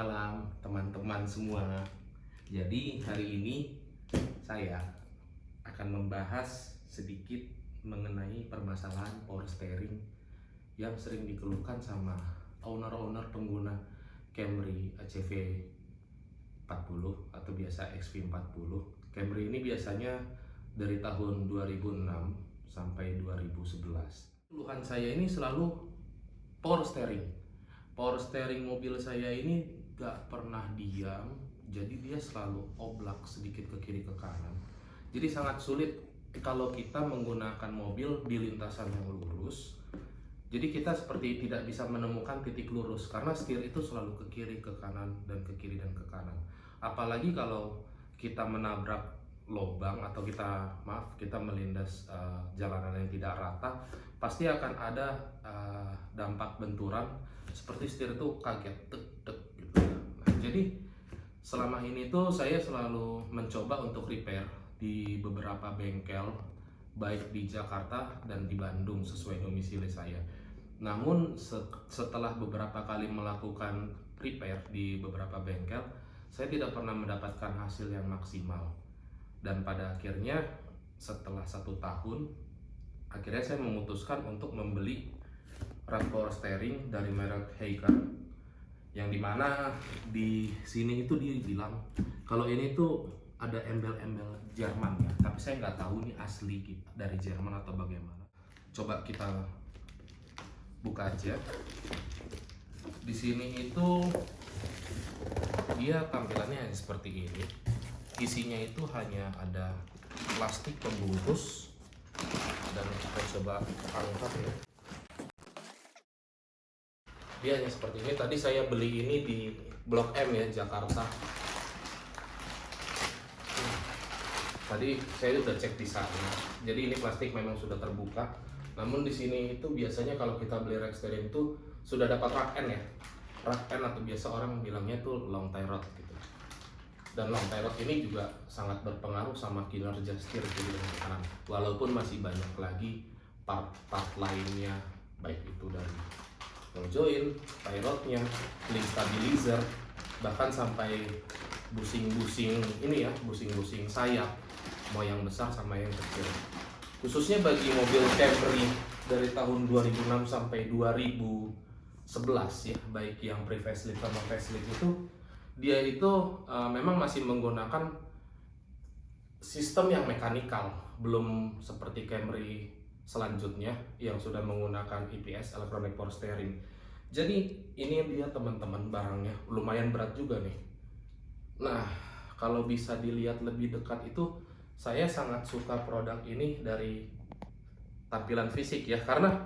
malam teman-teman semua. Jadi hari ini saya akan membahas sedikit mengenai permasalahan power steering yang sering dikeluhkan sama owner-owner pengguna Camry ACV 40 atau biasa XV40. Camry ini biasanya dari tahun 2006 sampai 2011. Keluhan saya ini selalu power steering. Power steering mobil saya ini gak pernah diam, jadi dia selalu oblak sedikit ke kiri ke kanan. Jadi sangat sulit kalau kita menggunakan mobil di lintasan yang lurus. Jadi kita seperti tidak bisa menemukan titik lurus karena setir itu selalu ke kiri ke kanan dan ke kiri dan ke kanan. Apalagi kalau kita menabrak lubang atau kita melindas jalanan yang tidak rata, pasti akan ada dampak benturan seperti setir itu kaget tek gitu. Nah, jadi selama ini tuh saya selalu mencoba untuk repair di beberapa bengkel baik di Jakarta dan di Bandung sesuai domisili saya. Namun setelah beberapa kali melakukan repair di beberapa bengkel, saya tidak pernah mendapatkan hasil yang maksimal. Dan pada akhirnya setelah 1 tahun, akhirnya saya memutuskan untuk membeli rak power steering dari merek Haiger, yang dimana di sini itu dia bilang kalau ini tuh ada embel-embel Jerman ya, tapi saya nggak tahu ini asli dari Jerman atau bagaimana. Coba kita buka aja. Di sini itu dia tampilannya seperti ini. Isinya itu hanya ada plastik pembungkus, dan kita coba angkat ya. Dia hanya seperti ini. Tadi saya beli ini di Blok M ya, Jakarta. Tadi saya udah cek di sana. Jadi ini plastik memang sudah terbuka. Namun di sini itu biasanya kalau kita beli rack steering itu sudah dapat rak N ya. Rak N atau biasa orang bilangnya tuh long tie rod gitu. Dan long tie rod ini juga sangat berpengaruh sama kinerja setir kiri dan kanan. Walaupun masih banyak lagi part-part lainnya, baik itu dari join, tie rodnya, link stabilizer, bahkan sampai busing-busing ini ya, busing-busing sayap, mau yang besar sama yang kecil. Khususnya bagi mobil Camry dari tahun 2006 sampai 2011 ya, baik yang pre-facelift sama facelift itu, dia itu memang masih menggunakan sistem yang mekanikal, belum seperti Camry selanjutnya yang sudah menggunakan EPS, electronic power steering. Jadi ini dia teman-teman, barangnya lumayan berat juga nih. Nah, kalau bisa dilihat lebih dekat itu, saya sangat suka produk ini dari tampilan fisik ya, karena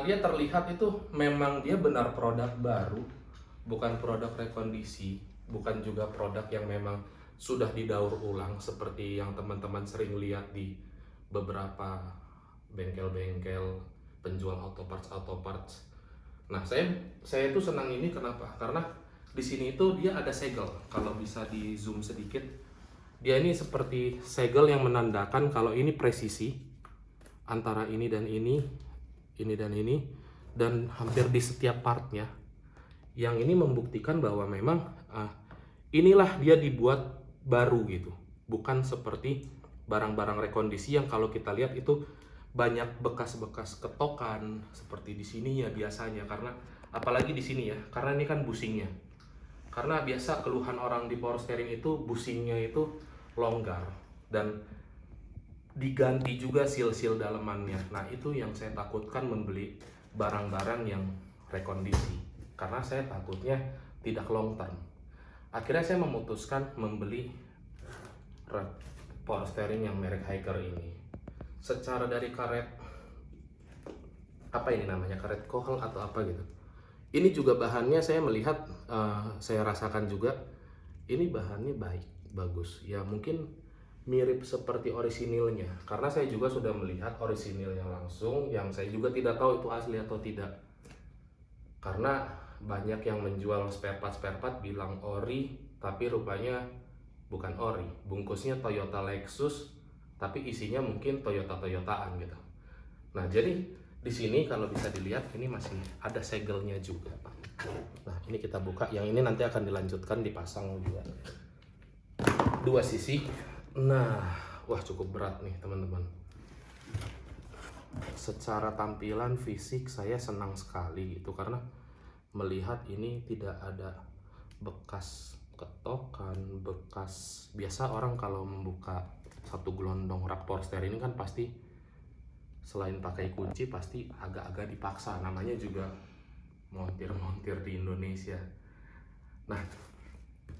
dia terlihat itu memang dia benar produk baru, bukan produk rekondisi, bukan juga produk yang memang sudah didaur ulang seperti yang teman-teman sering lihat di beberapa bengkel-bengkel penjual auto parts. Nah, saya itu senang ini kenapa? Karena di sini itu dia ada segel. Kalau bisa di zoom sedikit, dia ini seperti segel yang menandakan kalau ini presisi antara ini dan ini dan ini, dan hampir di setiap partnya. Yang ini membuktikan bahwa memang inilah dia dibuat baru gitu, bukan seperti barang-barang rekondisi yang kalau kita lihat itu banyak bekas-bekas ketokan seperti di sini ya biasanya, karena apalagi di sini ya, karena ini kan busingnya. Karena biasa keluhan orang di power steering itu busingnya itu longgar dan diganti juga seal-seal dalemannya. Nah, itu yang saya takutkan membeli barang-barang yang rekondisi, karena saya takutnya tidak long term. Akhirnya saya memutuskan membeli power steering yang merek Haiger ini. Secara dari karet, apa ini namanya, karet kohel atau apa gitu, ini juga bahannya saya melihat, saya rasakan juga ini bahannya bagus ya, mungkin mirip seperti orisinilnya, karena saya juga sudah melihat orisinilnya langsung, yang saya juga tidak tahu itu asli atau tidak, karena banyak yang menjual spare part bilang ori, tapi rupanya bukan ori, bungkusnya Toyota Lexus tapi isinya mungkin Toyotaan gitu. Nah, jadi Di sini kalau bisa dilihat ini masih ada segelnya juga. Nah, ini kita buka. Yang ini nanti akan dilanjutkan dipasang juga. Dua sisi. Nah, wah cukup berat nih teman-teman. Secara tampilan fisik saya senang sekali gitu karena melihat ini tidak ada bekas ketokan, bekas biasa orang kalau membuka satu gelondong rak Porster ini kan pasti selain pakai kunci pasti agak-agak dipaksa, namanya juga montir-montir di Indonesia. Nah,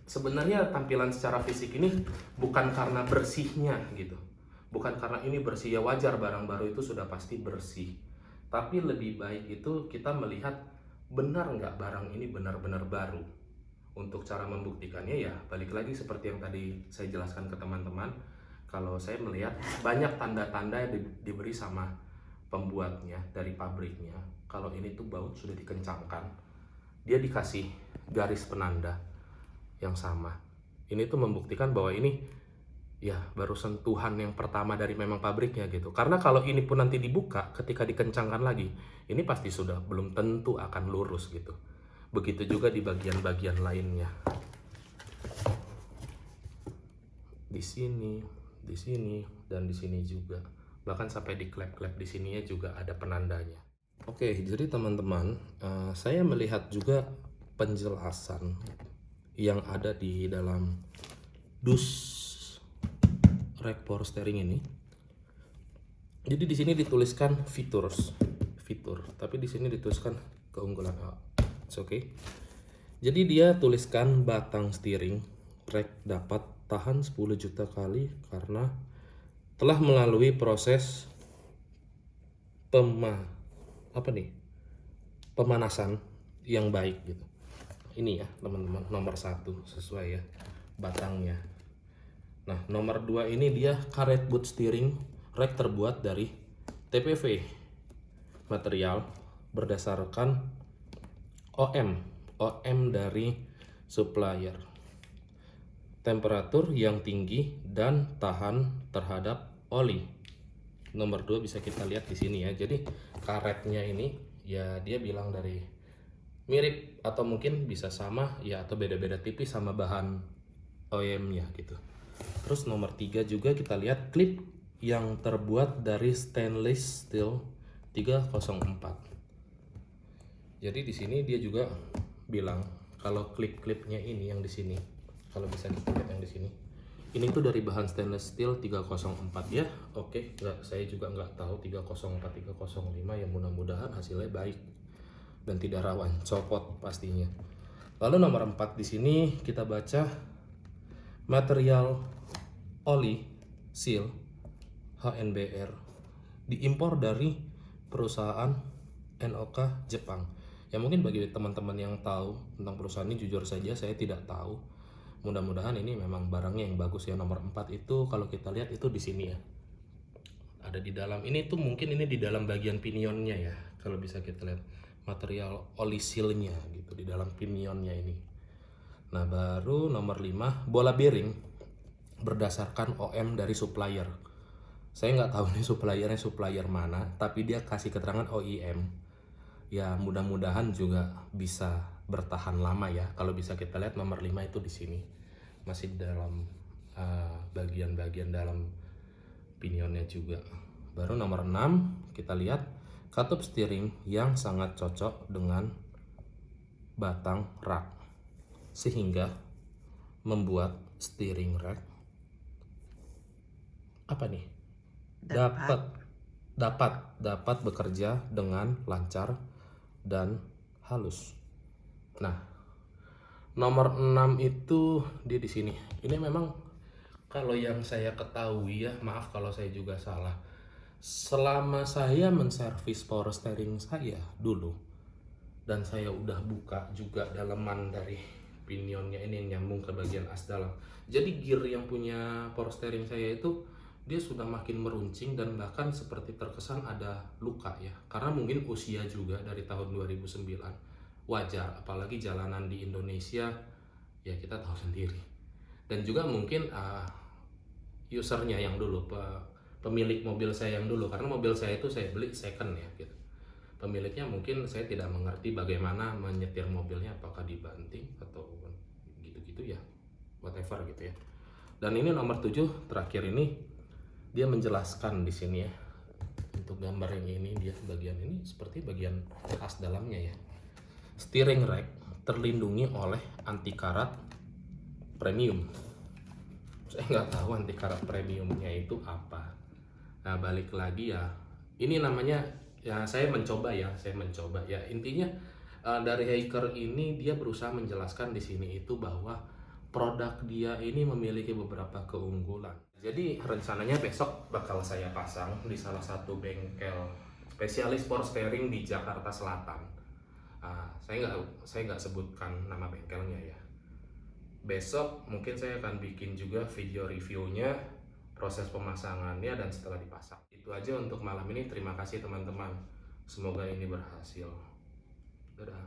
sebenarnya tampilan secara fisik ini bukan karena bersihnya gitu, bukan karena ini bersih, ya wajar barang baru itu sudah pasti bersih, tapi lebih baik itu kita melihat benar nggak barang ini benar-benar baru. Untuk cara membuktikannya ya balik lagi seperti yang tadi saya jelaskan ke teman-teman, kalau saya melihat banyak tanda-tanda yang diberi sama pembuatnya dari pabriknya. Kalau ini tuh baut sudah dikencangkan, dia dikasih garis penanda yang sama. Ini tuh membuktikan bahwa ini ya baru sentuhan yang pertama dari memang pabriknya gitu. Karena kalau ini pun nanti dibuka ketika dikencangkan lagi, ini pasti sudah belum tentu akan lurus gitu. Begitu juga di bagian-bagian lainnya. Di sini, dan di sini juga. Bahkan sampai di klep-klep di sininya juga ada penandanya. Oke, jadi teman-teman, saya melihat juga penjelasan yang ada di dalam dus rack power steering ini. Jadi di sini dituliskan fitur, tapi di sini dituliskan keunggulan. Oke. Jadi dia tuliskan batang steering rack dapat tahan 10 juta kali karena telah melalui proses pemanasan yang baik gitu. Ini ya teman-teman, nomor 1 sesuai ya batangnya. Nah, nomor 2 ini dia karet boot steering rack terbuat dari TPV material berdasarkan OM dari supplier. Temperatur yang tinggi dan tahan terhadap oli. Nomor 2 bisa kita lihat di sini ya. Jadi karetnya ini ya dia bilang dari mirip atau mungkin bisa sama ya atau beda-beda tipis sama bahan OEM-nya gitu. Terus nomor 3 juga kita lihat klip yang terbuat dari stainless steel 304. Jadi di sini dia juga bilang kalau klip-klipnya ini yang di sini, kalau bisa kita lihat yang di sini, ini tuh dari bahan stainless steel 304 ya. Oke, saya juga nggak tahu 304 305 ya, mudah-mudahan hasilnya baik dan tidak rawan copot pastinya. Lalu nomor 4 di sini kita baca material oli seal HNBR diimpor dari perusahaan NOK Jepang. Ya mungkin bagi teman-teman yang tahu tentang perusahaan ini, jujur saja saya tidak tahu. Mudah-mudahan ini memang barangnya yang bagus ya. Nomor 4 itu kalau kita lihat itu di sini ya. Ada di dalam. Ini tuh mungkin ini di dalam bagian pinionnya ya. Kalau bisa kita lihat material oli seal-nya gitu di dalam pinionnya ini. Nah, baru nomor 5 bola bearing berdasarkan OM dari supplier. Saya nggak tahu nih suppliernya supplier mana, tapi dia kasih keterangan OEM. Ya mudah-mudahan juga bisa bertahan lama ya. Kalau bisa kita lihat nomor 5 itu di sini masih dalam bagian-bagian dalam pinionnya juga. Baru nomor 6 kita lihat katup steering yang sangat cocok dengan batang rak sehingga membuat steering rack dapat bekerja dengan lancar dan halus. Nah, nomor 6 itu dia di sini. Ini memang kalau yang saya ketahui ya, maaf kalau saya juga salah. Selama saya menservis power steering saya dulu dan saya udah buka juga daleman dari pinionnya ini nyambung ke bagian as dalam. Jadi gear yang punya power steering saya itu dia sudah makin meruncing dan bahkan seperti terkesan ada luka ya, karena mungkin usia juga dari tahun 2009. Wajar, apalagi jalanan di Indonesia ya kita tahu sendiri. Dan juga mungkin usernya yang dulu, pemilik mobil saya yang dulu, karena mobil saya itu saya beli second ya gitu. pemiliknya mungkin saya tidak mengerti bagaimana menyetir mobilnya, apakah dibanting atau gitu-gitu ya, whatever gitu ya. Dan ini nomor 7 terakhir ini dia menjelaskan di sini ya. Untuk gambar yang ini, dia bagian ini seperti bagian as dalamnya ya. Steering rack terlindungi oleh anti karat premium. Saya nggak tahu anti karat premiumnya itu apa. Nah, balik lagi ya, ini namanya ya, saya mencoba ya. Intinya dari hacker ini dia berusaha menjelaskan di sini itu bahwa produk dia ini memiliki beberapa keunggulan. Jadi rencananya besok bakal saya pasang di salah satu bengkel spesialis power steering di Jakarta Selatan. Saya nggak sebutkan nama bengkelnya ya. Besok mungkin saya akan bikin juga video reviewnya, proses pemasangannya, dan setelah dipasang. Itu aja untuk malam ini. Terima kasih teman-teman. Semoga ini berhasil. Dadah.